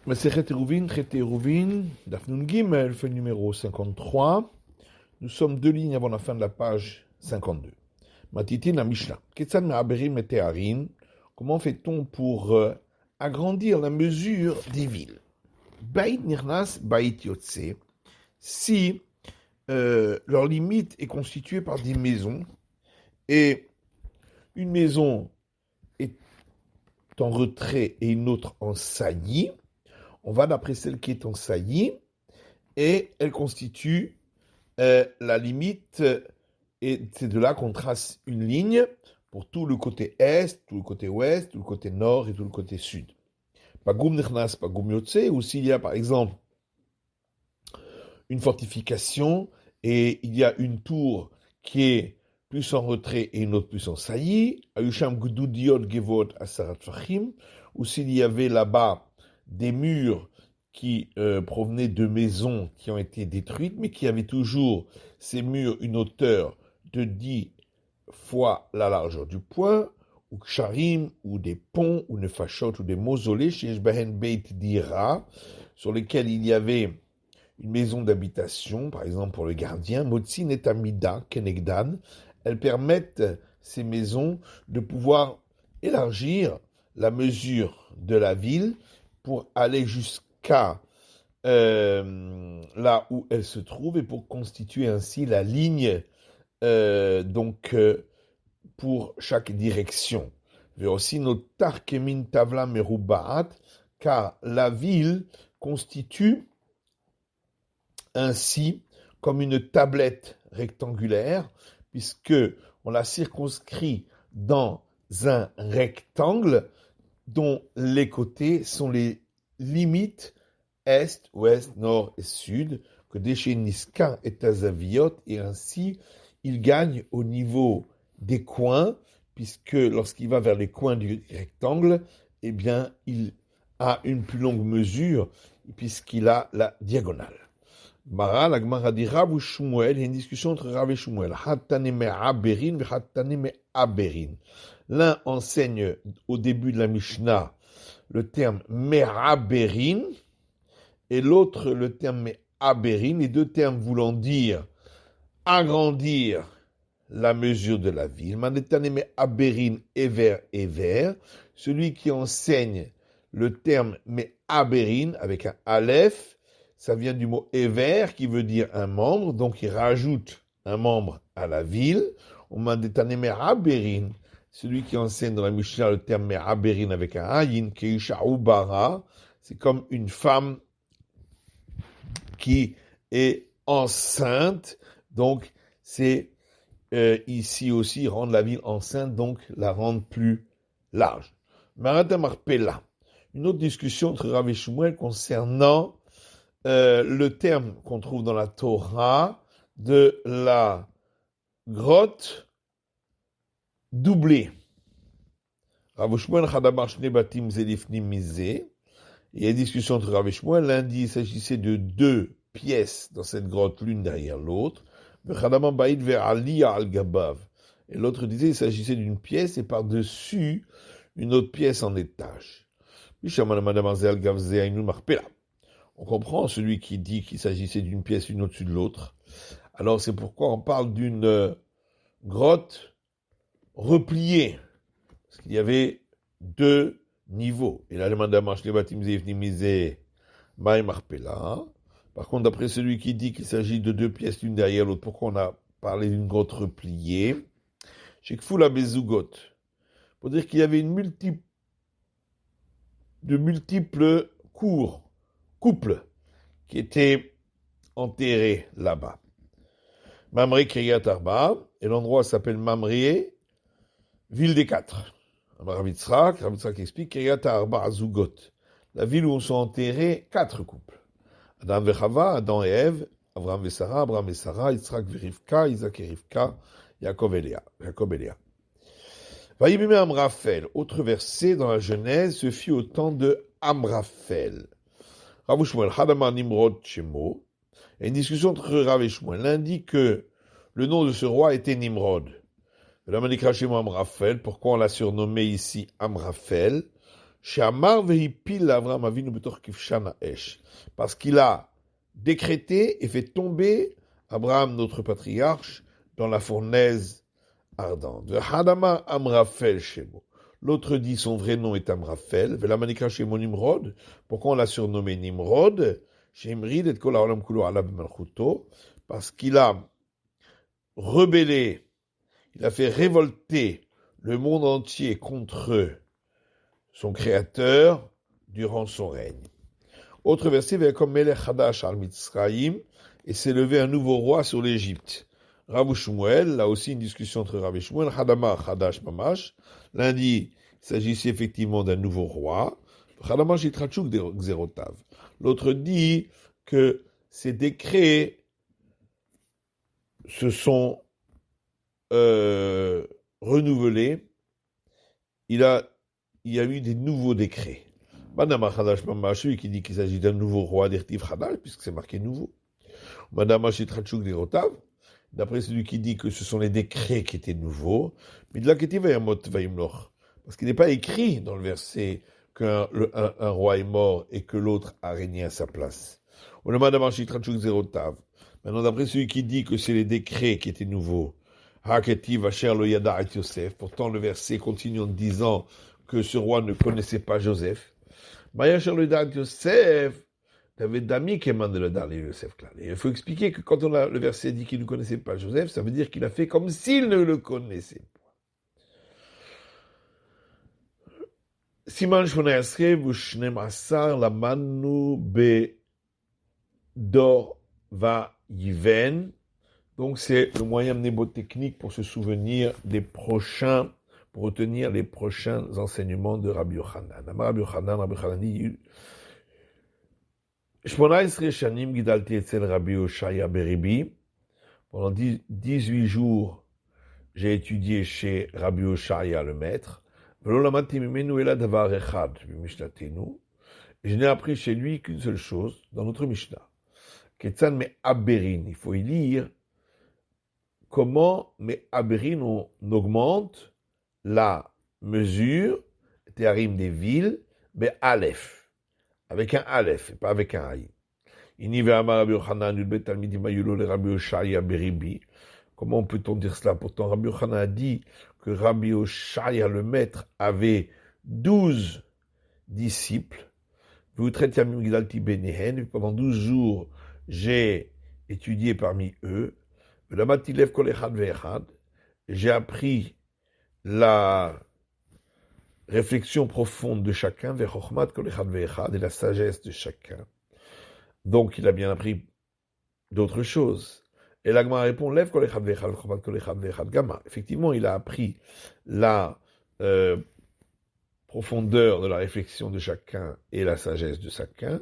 Masechet Eruvin, Daf Nun Gimel, feuille numéro 53. Nous sommes 2 lignes avant la fin de la page 52. Matitin la Mishnah. Ketsan Me'aberim et Teharin. Comment fait-on pour agrandir la mesure des villes? Bait Nirnas, Bait Yotse. Si leur limite est constituée par des maisons, et une maison est en retrait et une autre en saillie, on va d'après celle qui est en saillie, et elle constitue la limite, et c'est de là qu'on trace une ligne pour tout le côté est, tout le côté ouest, tout le côté nord et tout le côté sud. Pagum nechnas, pagum yotse, ou s'il y a par exemple une fortification et il y a une tour qui est plus en retrait et une autre plus en saillie, ayusham gdudiot gevot asarat fachim, ou s'il y avait là-bas des murs qui provenaient de maisons qui ont été détruites, mais qui avaient toujours ces murs une hauteur de 10 fois la largeur du poing, ou ksharim, ou des ponts, ou nefashot, ou des mausolées, sheyesh bahen beit dira, sur lesquels il y avait une maison d'habitation, par exemple pour le gardien, motzi netamida kenegdan, elles permettent, ces maisons, de pouvoir élargir la mesure de la ville pour aller jusqu'à là où elle se trouve et pour constituer ainsi la ligne pour chaque direction. Aussi notar kemin tavla merubaat, car la ville constitue ainsi comme une tablette rectangulaire, puisque on la circonscrit dans un rectangle dont les côtés sont les limites est, ouest, nord et sud, que déchet Niska et Tazaviot, et ainsi il gagne au niveau des coins, puisque lorsqu'il va vers les coins du rectangle, eh bien, il a une plus longue mesure, puisqu'il a la diagonale. Mara, la Gemara dit Rav ou Shmuel, il y a une discussion entre Rav et Shmuel. Hattane me'aberin ve hattane me'aberin. L'un enseigne au début de la Mishnah le terme me'aberin et l'autre le terme me'aberin, les deux termes voulant dire agrandir la mesure de la ville. Manetane me'aberin ever. Celui qui enseigne le terme me'aberin avec un aleph, ça vient du mot Ever qui veut dire un membre, donc il rajoute un membre à la ville. On m'a détané Me'aberin, celui qui enseigne dans la Mishnah le terme Me'aberin avec un Ayin, Keisha Ubara, c'est comme une femme qui est enceinte, donc c'est ici aussi rendre la ville enceinte, donc la rendre plus large. Marata Marpella, une autre discussion entre Rav et Shmuel concernant le terme qu'on trouve dans la Torah de la grotte doublée. Rav Shmuel Chadamar Shne Batim Zelifnim Mizeh. Il y a une discussion entre Rav et Shmuel. L'un dit il s'agissait de 2 pièces dans cette grotte, l'une derrière l'autre. Chadamar Baïd vers Aliyah al-Gabav. Et l'autre disait il s'agissait d'une pièce et par-dessus une autre pièce en étage. On comprend celui qui dit qu'il s'agissait d'une pièce une au-dessus de l'autre. Alors c'est pourquoi on parle d'une grotte repliée. Parce qu'il y avait 2 niveaux. Et là, le mandat marche les bâtiments et Marpella. Par contre, d'après celui qui dit qu'il s'agit de 2 pièces l'une derrière l'autre, pourquoi on a parlé d'une grotte repliée? Chez Kfoula Bezougot. Pour dire qu'il y avait de multiples couples qui étaient enterrés là-bas. Mamré Kiryat Arba, et l'endroit s'appelle Mamré, ville des 4. Rav Yitzhak explique Kiryat Arba Azugot, la ville où sont enterrés 4 couples. Adam et Chava, Adam et Ève, Abraham et Sarah, Abraham et Sarah, Yitzhak et Rivka, Isaac et Rivka, Jacob et Léa. Vayimime Amraphel, autre verset dans la Genèse, se fit au temps de Amraphel. Rav Shmuel, Hadamar Nimrod Shemo. Et une discussion entre Rav et Shmuel. L'un dit que le nom de ce roi était Nimrod. La Manikra Shemo Amraphel. Pourquoi on l'a surnommé ici Amraphel? She'amar vehipil Avraham Avinu b'tor kivshan ha'esh. Parce qu'il a décrété et fait tomber Abraham, notre patriarche, dans la fournaise ardente. Hadama Amrafel Shemo. L'autre dit son vrai nom est Amrafel. Velamanika Shemo Nimrod. Pourquoi on l'a surnommé Nimrod? Shemrid et Kol Haolam Kulo Alab Malchuto. Parce qu'il a rebellé, il a fait révolter le monde entier contre son créateur durant son règne. Autre verset, comme Melech Hadash al Mitzrayim, et s'est levé un nouveau roi sur l'Égypte. Rav Shmuel, là aussi une discussion entre Rav et Shmuel, Hadama Hadash Mamash. L'un dit, il s'agissait effectivement d'un nouveau roi. Hadama Shitrachuk de Xerotav. L'autre dit que ces décrets se sont renouvelés. Il y a eu des nouveaux décrets. Madame Hadash Mamash, celui qui dit qu'il s'agit d'un nouveau roi d'Ertiv Hadash, puisque c'est marqué nouveau. Madame Shitrachuk de Xerotav. D'après celui qui dit que ce sont les décrets qui étaient nouveaux, mais de la parce qu'il n'est pas écrit dans le verset qu'un roi est mort et que l'autre a régné à sa place. Maintenant, d'après celui qui dit que c'est les décrets qui étaient nouveaux, pourtant le verset continue en disant que ce roi ne connaissait pas Joseph. Il faut expliquer que quand le verset dit qu'il ne connaissait pas Joseph, ça veut dire qu'il a fait comme s'il ne le connaissait pas. Siman 18 ו-12 למדנו בדור ויבן. Donc c'est le moyen mnémotechnique pour se souvenir des prochains, pour retenir les prochains enseignements de Rabbi Yochanan. Rabbi Yochanan dit 18 shanim gidalti etzel Rabbi Oshaya beribi. Pendant 18 jours, j'ai étudié chez Rabbi Oshaya le maître. Velo lamati mimenu ela davar echad b'mishnatenu. Je n'ai appris chez lui qu'une seule chose dans notre Mishnah. Ketzan me aberin. Il faut y lire comment me aberin on augmente la mesure, théarim des villes, be aleph. Avec un aleph, et pas avec un aïe. Comment peut-on dire cela? Pourtant, Rabbi Yochanan a dit que Rabbi Oshaya, le maître, avait 12 disciples. Pendant 12 jours, j'ai étudié parmi eux. J'ai appris la réflexion profonde de chacun, et la sagesse de chacun. Donc, il a bien appris d'autres choses. Et l'Agma répond, effectivement, il a appris la profondeur de la réflexion de chacun et la sagesse de chacun.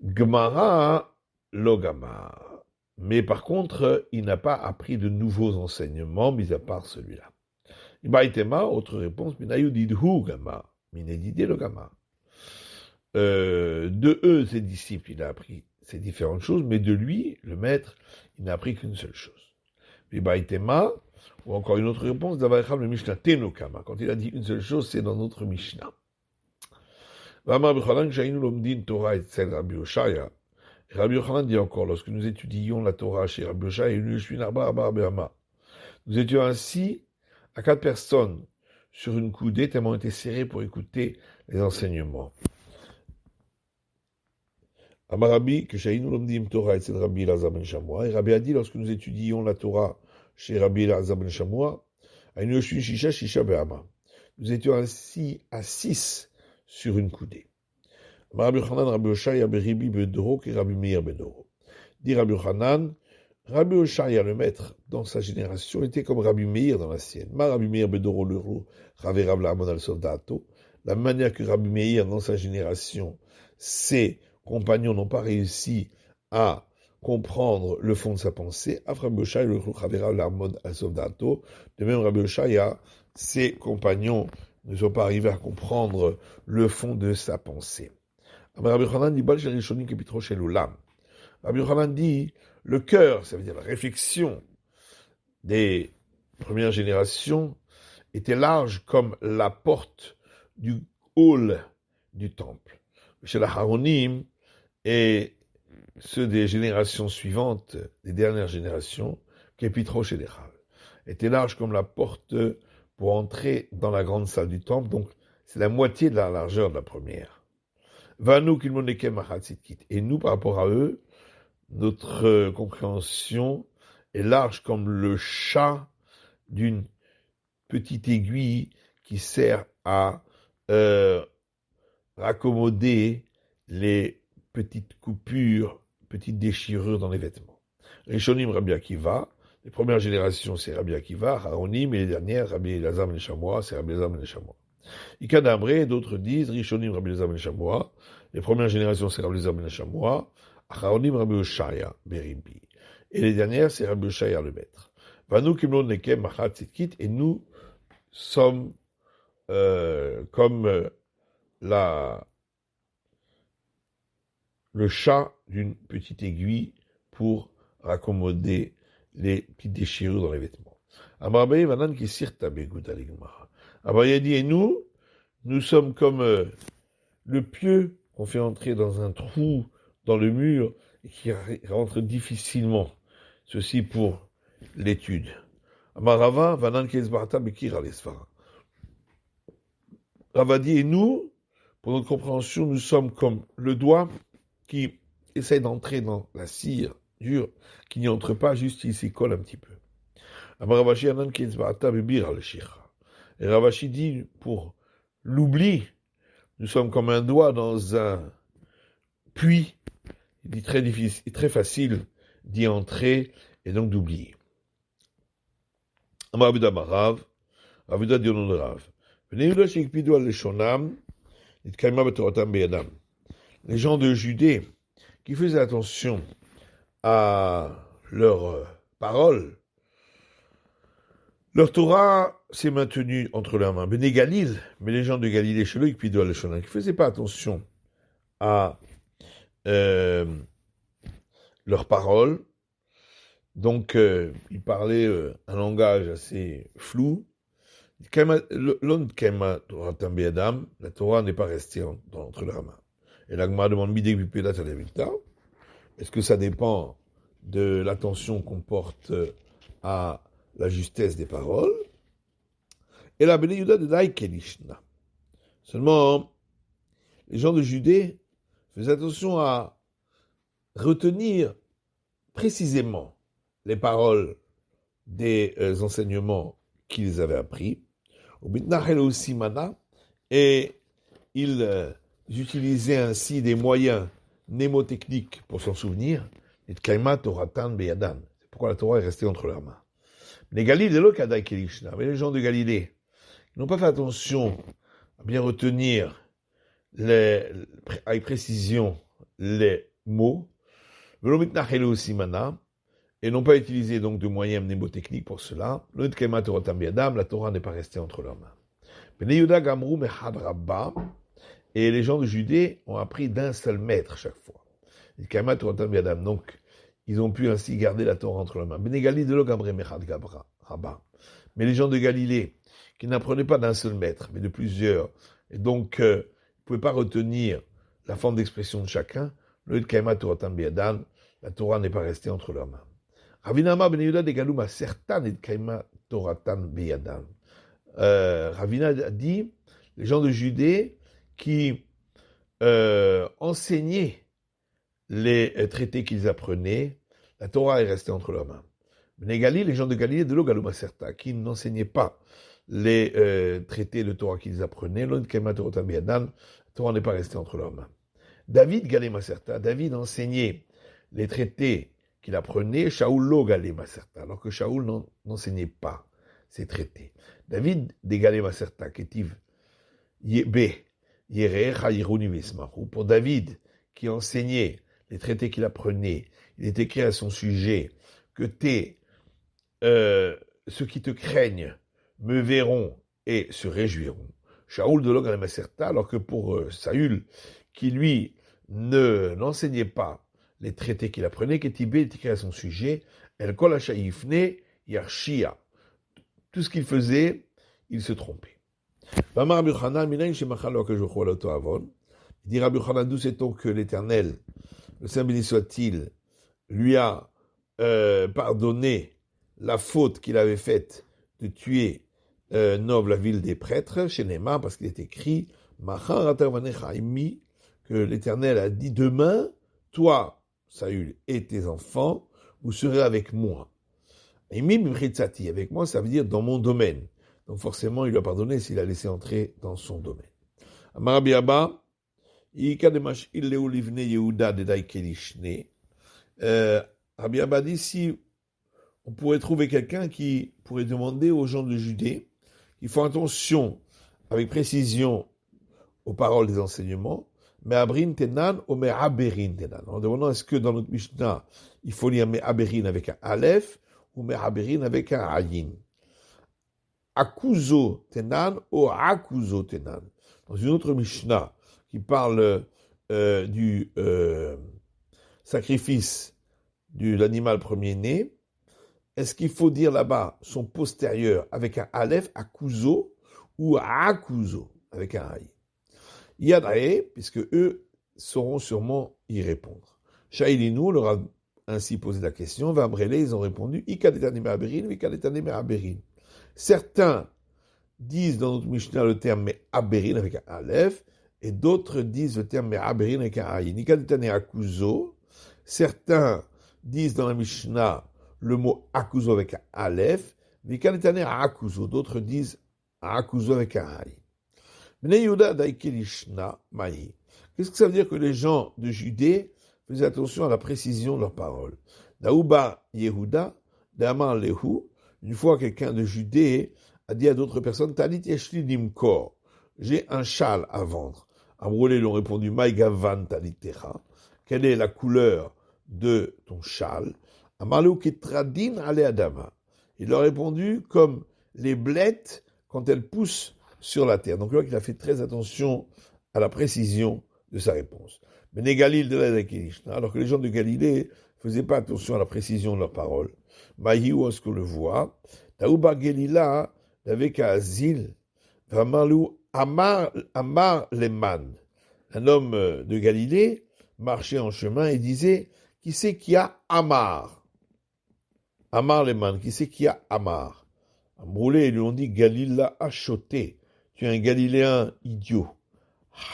Gemara, logama. Mais par contre, il n'a pas appris de nouveaux enseignements, mis à part celui-là. Ibaïtema, autre réponse, de eux, ses disciples, il a appris ces différentes choses, mais de lui, le maître, il n'a appris qu'une seule chose. Ibaïtema, ou encore une autre réponse, Davarecham le Mishnah Tenokama. Quand il a dit une seule chose, c'est dans notre Mishnah. Rabbi Yochanan dit encore, lorsque nous étudions la Torah chez Rabbi Oshaya, nous étions assis à 4 personnes sur une coudée, tellement été serrés pour écouter les enseignements. Amarabi, que Shaïnou l'omdim Torah, c'est Rabbi Elazar ben Shamoua. Et Rabbi a dit, lorsque nous étudions la Torah chez Rabbi Elazar ben Shamoua, nous étions assis à 6 sur une coudée. Rabbi Yochanan, Rabbi Oshaya, Beribi, Bedoro, et Rabbi Meir, Bedoro. Dit Rabbi Yochanan, Rabbi Oshaya, le maître, dans sa génération, était comme Rabbi Meir dans la sienne. Ma Rabbi Meir, Bedoro, le roi, Ravé Rav Lahamon al Soldato. La manière que Rabbi Meir, dans sa génération, ses compagnons n'ont pas réussi à comprendre le fond de sa pensée. Rabbi Oshaya, le roi, Ravé Rav Lahamon al Soldato. De même, Rabbi Oshaya, ses compagnons ne sont pas arrivés à comprendre le fond de sa pensée. Rabbi Yochanan dit, Rabbi Yochanan dit, le cœur, ça veut dire la réflexion des premières générations, était large comme la porte du hall du temple. Chez la Haronim et ceux des générations suivantes, des dernières générations, Kepitro chez les Chal, étaient larges comme la porte pour entrer dans la grande salle du temple, donc c'est la moitié de la largeur de la première. Vanu kilmoneke machatzit. Et nous, par rapport à eux, notre compréhension est large comme le chat d'une petite aiguille qui sert à raccommoder les petites coupures, petites déchirures dans les vêtements. Rishonim Rabbi Akiva, les premières générations c'est Rabbi Akiva, Haronim, et les dernières Rabbi Elazar ben Shamoua, c'est Rabbi Elazar ben Shamoua. Ikadabré, d'autres disent Rishonim Rabbi Elazar ben Shamoua, les premières générations c'est Rabbi Elazar ben Shamoua, Haronim Rabbi Oshaya Berimbi, et les dernières c'est Rabbi Oshaya le maître. Vanu kimlon nekem machat tzidkit, et nous sommes comme le chat d'une petite aiguille pour raccommoder les petites déchirures dans les vêtements. Abrabaye Vanan qui sirta begout aligmara. Abrabaye dit, et nous sommes comme le pieu qu'on fait entrer dans un trou dans le mur et qui rentre difficilement. Ceci pour l'étude. Amarava Vanan qui esbarta bekira l'esfara. Rava dit, et nous, pour notre compréhension, nous sommes comme le doigt qui essaie d'entrer dans la cire dure, qui n'y entre pas, juste il s'y colle un petit peu. Et Ravashi dit, pour l'oubli, nous sommes comme un doigt dans un puits. Il dit très difficile, très facile d'y entrer et donc d'oublier. Amarabuda Marav, Ravuda Dionon Rav. Les gens de Judée qui faisaient attention à leurs paroles, leur Torah s'est maintenue entre leurs mains. Béné Galil, mais les gens de Galilée, chez eux, qui ne faisaient pas attention à leurs paroles, donc ils parlaient un langage assez flou. La Torah n'est pas restée entre leurs mains. Et l'Agma demande est-ce que ça dépend de l'attention qu'on porte à la justesse des paroles? Et la Bnei Yuda de Daïkelishna. Seulement, les gens de Judée faisaient attention à retenir précisément les paroles des enseignements qu'ils avaient appris. Et ils utilisaient ainsi des moyens mnémotechniques pour s'en souvenir. C'est pourquoi la Torah est restée entre leurs mains. Mais les gens de Galilée n'ont pas fait attention à bien retenir avec précision les mots, et n'ont pas utilisé donc de moyens mnémotechniques pour cela. La Torah n'est pas restée entre leurs mains. Et les gens de Judée ont appris d'un seul maître chaque fois. Donc, ils ont pu ainsi garder la Torah entre leurs mains. Mais les gens de Galilée, qui n'apprenaient pas d'un seul maître, mais de plusieurs, et donc ne pouvaient pas retenir la forme d'expression de chacun, la Torah n'est pas restée entre leurs mains. Ravina a dit, les gens de Judée qui enseignaient les traités qu'ils apprenaient, la Torah est restée entre leurs mains. Les gens de Galilée, de l'Ogaluma Serta, qui n'enseignaient pas les traités de Torah qu'ils apprenaient, la Torah n'est pas restée entre leurs mains. David Galema Serta, David enseignait les traités qu'il apprenait, Shaoul lo Galema Serta, alors que Shaoul n'enseignait pas ces traités. David de Galema Serta, Ketiv Yebe, Yerecha Yiruni Vismaru, pour David qui enseignait les traités qu'il apprenait, il est écrit à son sujet que ceux qui te craignent me verront et se réjouiront. Shaoul de Log Serta, alors que pour Saül, qui lui n'enseignait pas les traités qu'il apprenait, qu'Etibé est écrit à son sujet, El Kol HaShaïfne Yarshia. Tout ce qu'il faisait, il se trompait. Il dit Rabbi Yochanan, d'où sait-on que l'Éternel, le Saint béni soit-il, lui a pardonné la faute qu'il avait faite de tuer Nob, la ville des prêtres, chez Néma, parce qu'il est écrit que l'Éternel a dit demain, toi, Saül, et tes enfants, vous serez avec moi. Avec moi, ça veut dire dans mon domaine. Donc forcément, il lui a pardonné s'il a laissé entrer dans son domaine. Rabbi Abba, Rabbi Abba dit, si on pourrait trouver quelqu'un qui pourrait demander aux gens de Judée, ils font attention avec précision aux paroles des enseignements, Me'abrin tenan ou Me'aberin tenan. En demandant est-ce que dans notre Mishnah, il faut lire Me'aberin avec un Aleph ou Me'aberin avec un Ayin. Akuzo tenan ou Akuzo tenan. Dans une autre Mishnah qui parle du sacrifice de l'animal premier-né, est-ce qu'il faut dire là-bas son postérieur avec un Aleph, Akuzo, ou Akuzo avec un Ayin? Yadae, puisque eux sauront sûrement y répondre. Shailinu leur a ainsi posé la question, Vambrele, ils ont répondu, Ikadetane Me'aberin, Ikadetane Me'aberin. Certains disent dans notre Mishnah le terme Me'aberin avec un Aleph, et d'autres disent le terme Me'aberin avec un Ayin. Ikadetane Akuzo. Certains disent dans la Mishnah le mot Akuzo avec un Aleph, Ikadetane Akuzo. D'autres disent Akuzo avec un Ayin. Qu'est-ce que ça veut dire que les gens de Judée faisaient attention à la précision de leurs paroles? Daouba Yehuda, Damar Lehu, une fois quelqu'un de Judée a dit à d'autres personnes, Talit Yeshli Nimkor, j'ai un châle à vendre. Amroulé l'ont répondu, Maïgavan Talitecha, quelle est la couleur de ton châle? Amalou Ketradin Ale Adama. Il leur a répondu comme les blettes quand elles poussent sur la terre. Donc, là, il a fait très attention à la précision de sa réponse. Mais Galil de la alors que les gens de Galilée ne faisaient pas attention à la précision de leurs paroles. Mahi, où est-ce qu'on le voit? Taouba Gelila, avec Azil, Vamalou Amar Leman. Un homme de Galilée marchait en chemin et disait, qui c'est qui a Amar? Amar Leman, qui c'est qui a Amar? Amroulé, ils lui ont dit, Galila a choté. Tu es un Galiléen idiot.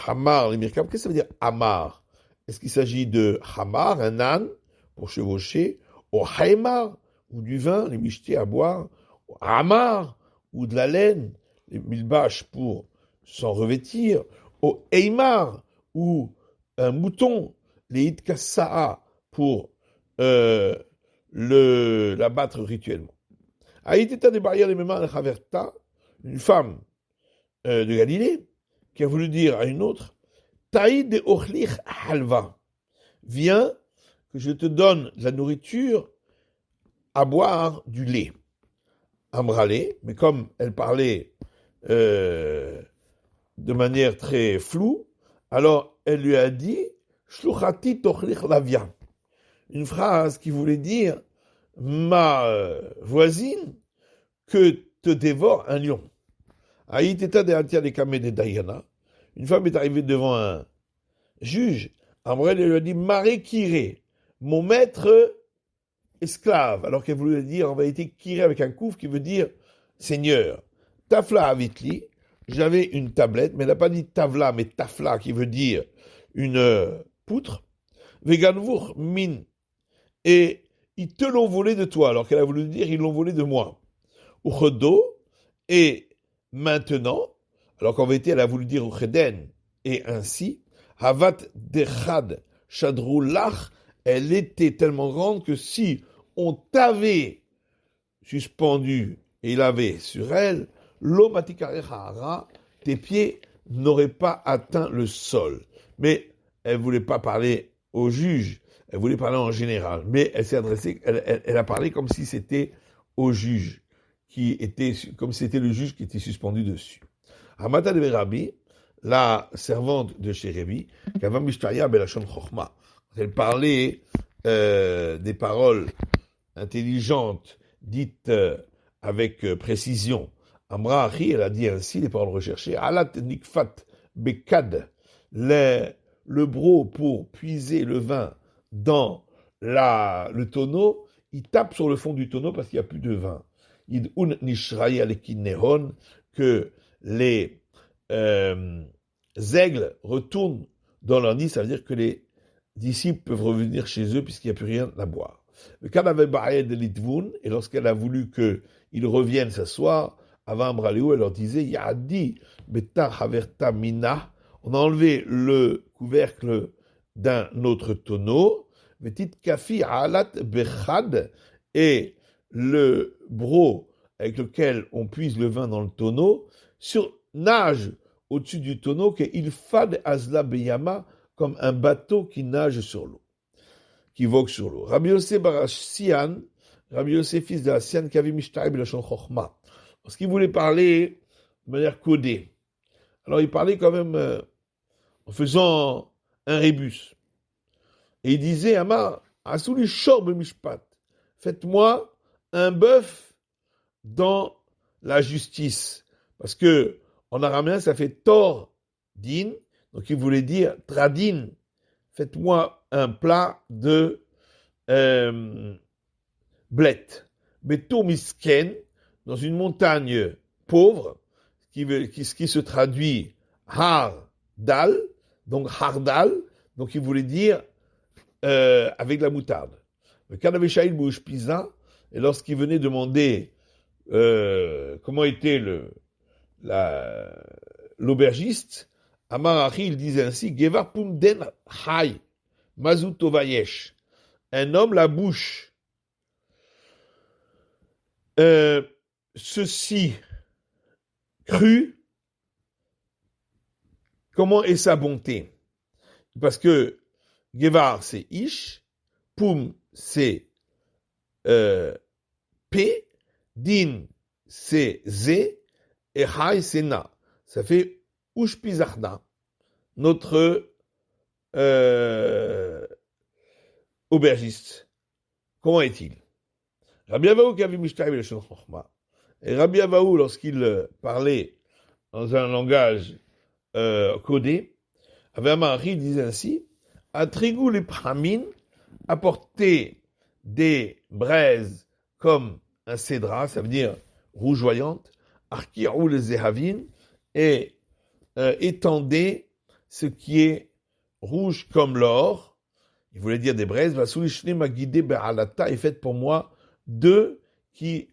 Hamar, les Mirkab, qu'est-ce que ça veut dire Hamar? Est-ce qu'il s'agit de Hamar, un âne, pour chevaucher, ou Haimar, ou du vin, les michetés à boire, ou Hamar, ou de la laine, les milbâches pour s'en revêtir, ou Eimar, ou un mouton, les Itkassa'a, pour l'abattre rituellement. Aïteta de barrières les mêmes une femme de Galilée, qui a voulu dire à une autre, Taïd de Ochlich Halva, viens que je te donne de la nourriture à boire du lait. Amrale, mais comme elle parlait de manière très floue, alors elle lui a dit, Shluchati Tochlich Lavia, une phrase qui voulait dire, ma voisine, que te dévore un lion. Une femme est arrivée devant un juge. Amrel lui a dit, Maré Kiré, mon maître esclave. Alors qu'elle voulait dire en vérité Kiré avec un kouf qui veut dire Seigneur. Tafla avitli, j'avais une tablette, mais elle n'a pas dit Tavla, mais Tafla qui veut dire une poutre. Veganvour min. Et ils te l'ont volé de toi, alors qu'elle a voulu dire ils l'ont volé de moi. Uchodo, et maintenant, alors qu'en vérité elle a voulu dire Ucheden, et ainsi, Havat Dechad Shadroulach, elle était tellement grande que si on t'avait suspendu et lavé sur elle, l'Omatikare, tes pieds n'auraient pas atteint le sol. Mais elle ne voulait pas parler au juge, elle voulait parler en général. Mais elle s'est adressée, elle a parlé comme si c'était au juge, comme si c'était le juge qui était suspendu dessus. Hamata de Rabbi, la servante de chez Rabbi, elle parlait des paroles intelligentes dites avec précision. Amra Achi, elle a dit ainsi, les paroles recherchées, Alat Nikfat Bekad, le bro pour puiser le vin dans le tonneau, il tape sur le fond du tonneau parce qu'il n'y a plus de vin. Id un nishraï alekinehon, que les aigles retournent dans leur nid, ça veut dire que les disciples peuvent revenir chez eux puisqu'il n'y a plus rien à boire. Le Kanavé Baed Litvun, et lorsqu'elle a voulu qu'ils reviennent s'asseoir, avant Braliou, elle leur disait, Yadi Beta Haverta Mina, on a enlevé le couvercle d'un autre tonneau, Vetit Kafi Alat Bechad, et le bro avec lequel on puise le vin dans le tonneau, nage au-dessus du tonneau, qu'il fad azla beyama, comme un bateau qui nage sur l'eau, qui vogue sur l'eau. Rabbi Yosef Barashian, Rabbi Yosef fils de Asian, Kavi Mishtaï Belashon Chochma, parce qu'il voulait parler de manière codée. Alors il parlait quand même en faisant un rébus. Et il disait, Amar, Asuli Shorbe Mishpat, faites-moi un bœuf dans la justice. Parce que en araméen, ça fait tor din, donc il voulait dire tradin. Faites-moi un plat de blette. Beto misken, dans une montagne pauvre, ce qui se traduit har dal, donc hardal, donc il voulait dire avec de la moutarde. Le Kanavishaïl Bouch Pisa, et lorsqu'il venait demander comment était l'aubergiste, Amarachi, il disait ainsi, Geva Pumden Hai, Mazutovayesh, un homme la bouche. Ceci cru, comment est sa bonté? Parce que Gevar c'est Ish, Pum c'est P, Din c'est Z, et Hai c'est Na. Ça fait Ushpizarna, notre aubergiste. Comment est-il? Rabbi Avaou qui avait Mishtaï Belashon Chochma. Et Rabbi Avaou, lorsqu'il parlait dans un langage codé, avait Amari disait ainsi, Atrigou les pramin, apporter des braises comme un cédra, ça veut dire rougeoyante, Arkirou les zehavin, et étendez ce qui est rouge comme l'or, il voulait dire des braises, Vasoulishne m'a guidé be'alata, et faites pour moi deux qui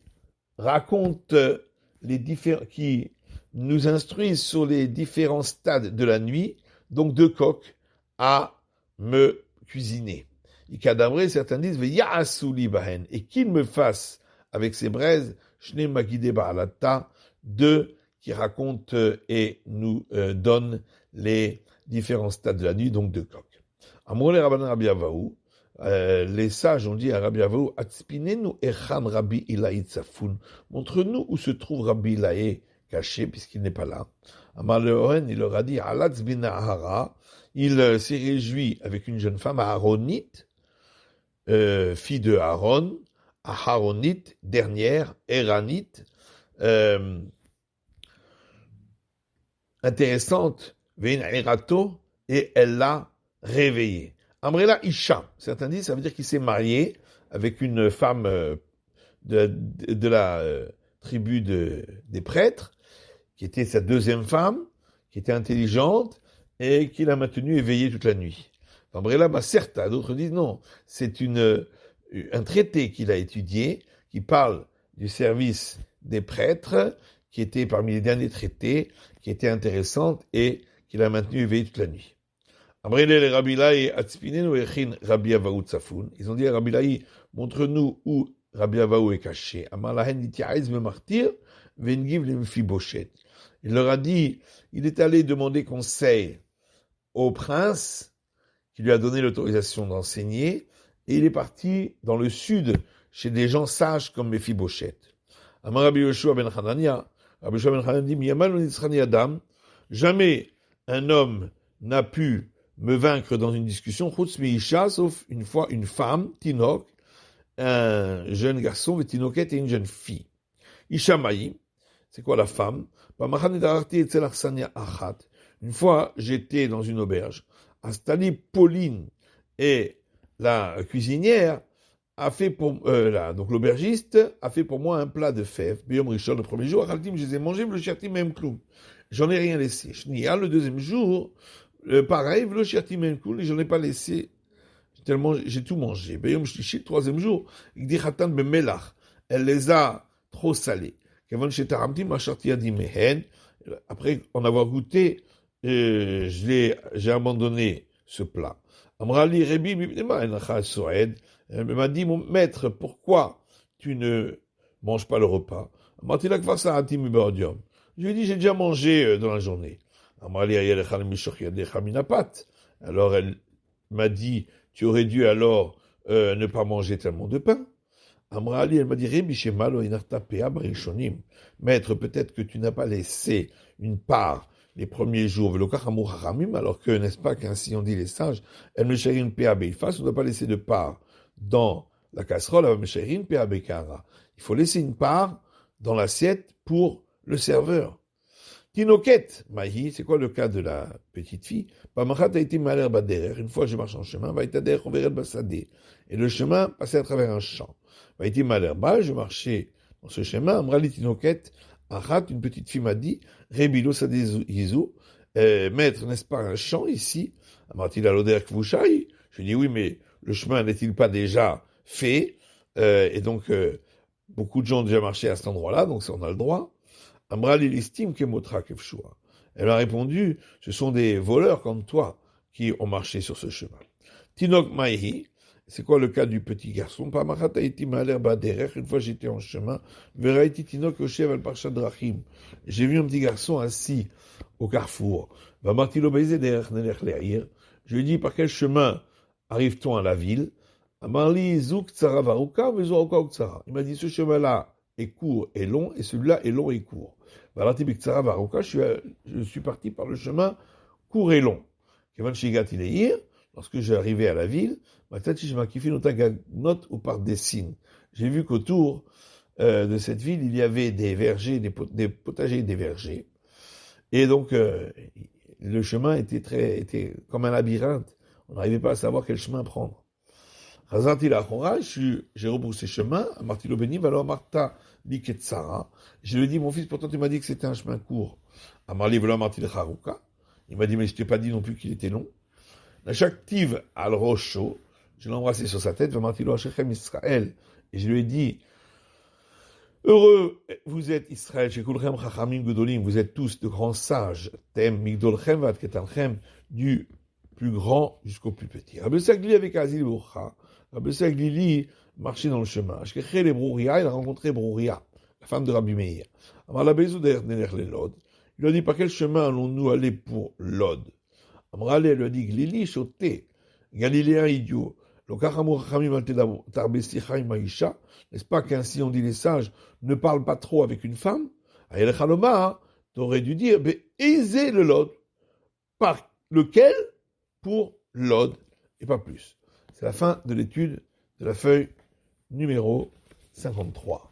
racontent qui nous instruisent sur les différents stades de la nuit, donc deux coqs à me cuisiner. Ikadabré, certains disent, Ya'asuli bahen, et qu'il me fasse avec ces braises, Shne magide ba'alata, deux qui racontent et nous donnent les différents stades de la nuit, donc deux coqs. Amour les rabbanan Rabbi Avaou, les sages ont dit à Rabbi Avaou, Atspinenu echan Rabbi Ilaï Tsafoun, montre-nous où se trouve Rabbi Ilaï caché, puisqu'il n'est pas là. Amar le Oren, il leur a dit, Alatz bin Ahara, il s'est réjoui avec une jeune femme, Aaronite, fille de Aaron, Aharonite, dernière, Eranite, intéressante, Vein Erato, et elle l'a réveillé. Amrela Isha, certains disent, ça veut dire qu'il s'est marié avec une femme de la tribu des prêtres, qui était sa deuxième femme, qui était intelligente, et qui l'a maintenue éveillée toute la nuit. Amrela Maserta, d'autres disent non, c'est un traité qu'il a étudié, qui parle du service des prêtres, qui était parmi les derniers traités, qui était intéressante, et qui l'a maintenue éveillée toute la nuit. Amrele le Rabbi Laï Atspinenu echin Rabbi Avaou Tsafoun. Ils ont dit à Rabbi Laï, montre-nous où Rabbi Avaou est caché. Amar lahen nitiaïz me martyr, vengiv le Mephibosheth. Il leur a dit, il est allé demander conseil au prince, qui lui a donné l'autorisation d'enseigner, et il est parti dans le sud, chez des gens sages comme Mephibosheth. Amar Rabbi Yoshua ben Hanania, Rabbi Yoshua ben Hanania dit, Miyamal Nitzrani Adam, jamais un homme n'a pu me vaincre dans une discussion, Chutz Meisha, sauf une fois une femme, Tinok, un jeune garçon, Tinoket et une jeune fille. Ishamaï, c'est quoi la femme? Une fois, j'étais dans une auberge. Astali Pauline et la cuisinière a fait donc l'aubergiste a fait pour moi un plat de fèves. Biyom Rishon, le premier jour, Achaltim, je les ai mangés, le Shertim même clou. J'en ai rien laissé. Shnia, le deuxième jour, pareil, le Shertim même clou, et j'en ai pas laissé. Tellement j'ai tout mangé. Biyom Shlishi, le troisième jour, Igdichatan Bemelach, elle les a trop salés. Après en avoir goûté, j'ai abandonné ce plat. Amrali Rebi, elle m'a dit, mon maître, pourquoi tu ne manges pas le repas? Je lui ai dit, j'ai déjà mangé dans la journée. Alors elle m'a dit, tu aurais dû alors ne pas manger tellement de pain. Amrali, elle m'a dit, maître, peut-être que tu n'as pas laissé une part les premiers jours, alors que, n'est-ce pas, qu'ainsi on dit les sages, elle me chérit une PAB-Ifas, on ne doit pas laisser de part dans la casserole, elle me chérit une PAB-Kara. Il faut laisser une part dans l'assiette pour le serveur. Tinoket, Mahi, c'est quoi le cas de la petite fille? Une fois je marche en chemin, et le chemin passait à travers un champ. Je marchais dans ce chemin, Amrali Tinoket, une petite fille m'a dit, Rebilo Sadezizou, maître, n'est-ce pas un champ ici? Amartil Aloder Kvouchaï. Je dis oui, mais le chemin n'est-il pas déjà fait? Et donc, beaucoup de gens ont déjà marché à cet endroit-là, donc ça on a le droit. Amrali l'estime Kemotra Kevshua. Elle a répondu, ce sont des voleurs comme toi qui ont marché sur ce chemin. Tinok Maihi, c'est quoi le cas du petit garçon? Une fois j'étais en chemin, j'ai vu un petit garçon assis au carrefour. Je lui ai dit, par quel chemin arrive-t-on à la ville? Il m'a dit, ce chemin-là est court et long, et celui-là est long et court. Je suis parti par le chemin court et long. Lorsque j'arrivais à la ville, ou par des signes. J'ai vu qu'autour de cette ville, il y avait des vergers, des potagers et des vergers. Et donc, le chemin était comme un labyrinthe. On n'arrivait pas à savoir quel chemin prendre. J'ai rebroussé chemin, Martilo Beni, alors Martha Liketsara. Je lui ai dit, mon fils, pourtant tu m'as dit que c'était un chemin court. Amarli Vela Martil Haruka. Il m'a dit, mais je t'ai pas dit non plus qu'il était long. Nachaktiv al Rocho, je l'ai embrassé sur sa tête, Martilo Hachem Israël. Et je lui ai dit, heureux, vous êtes Israël, Shekulchem Chachamim Gedolim, vous êtes tous de grands sages, Tem Migdolchem Vat Ketalchem, du plus grand jusqu'au plus petit. Rabbi Sagli avec Azil Bourcha, Rabbi Sagli marchait dans le chemin. Ashkechel et Brouria, il a rencontré Brouria, la femme de Rabbi Meir. Amar la Bezouder Neler le Lod. Il lui a dit, par quel chemin allons-nous aller pour Lod? Amar elle lui a dit, Glili Choté, Galiléen idiot. N'est-ce pas qu'ainsi on dit les sages, ne parle pas trop avec une femme? Aïe Chaloma, t'aurais dû dire, aisez le Lod. Par lequel? Pour l'ode, et pas plus. C'est la fin de l'étude de la feuille numéro 53.